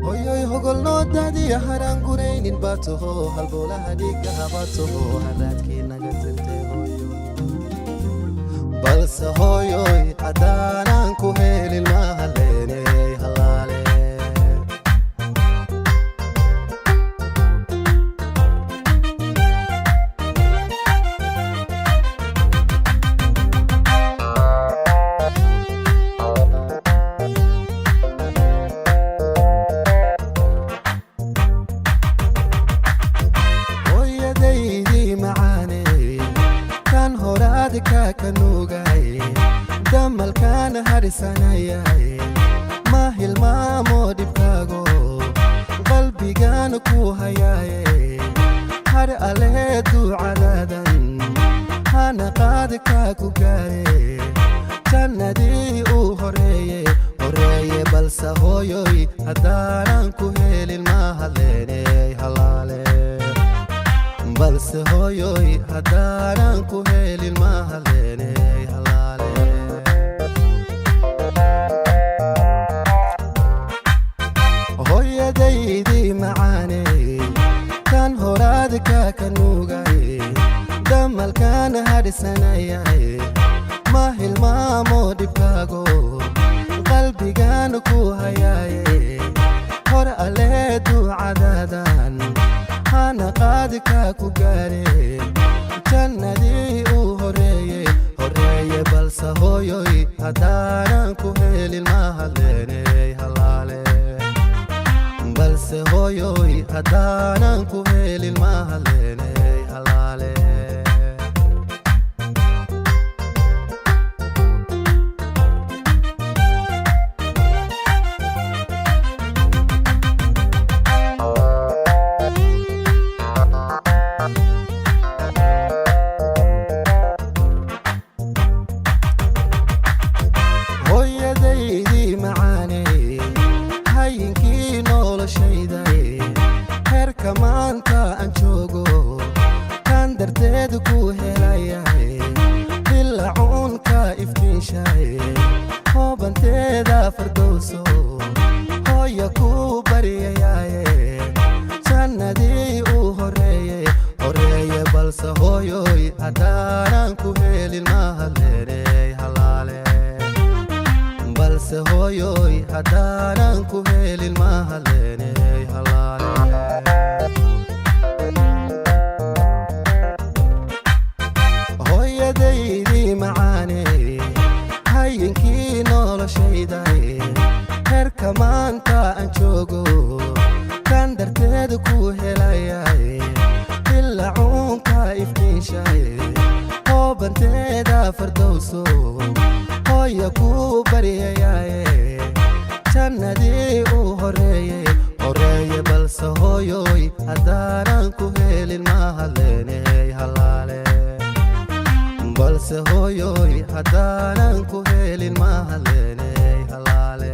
hoyoy hogol noo daadiya haraan guraynin baa taho halbowlaha dhiiggaha baa taho haraadkii naga tirtay hooyo balse hooyoy haddaanaan ku helin ma haleeney halaale kanuugay damalkaana harisanayay ma hilmaamo dhibkaago qalbigaana ku hayaaye har alee duucadaadan hana qaadi kaa ku gaare jannadii uu horeeye balse hooyoy haddaanan ku helin ma haleeney halaale balse hooyoy haddaanan ku helin ma haleeney halaale hooyadaydii macaaney kan horaad kaa kanuugay damalkaana hadhisanayay ma hilmaamo dhibkaago qalbigaana ku hayaaye hor alee duucadaadan hana qaadi kaa ku gaare jannadii uu horeeye balse hooyoy haddaanan ku helin ma haleeney halaale balse hooyoy haddaanan ku helin ma haleeney halaale maanta aan joogo kan darteed ku helayahay dilacuunka iftiishahay hoobanteeda fardowso hooya ku baryayaaye jannadii uu horeeye balse hooyoy haddaanan ku helin ma haleeney halaale balse hooyoy haddaanan ku helin ma haleeney halaale hooyadaydii macaaney hayinkii noloshayday herka maanta aan joogo kan darteed ku helayay dilacuunka iftiishahay hoobanteeda fardowso hooya ku baryayaaye jannadii uu horeeye balse hooyoy haddaanan ku helin ma haleeney halaale balse hooyoy haddaanan ku helin ma haleeney halaale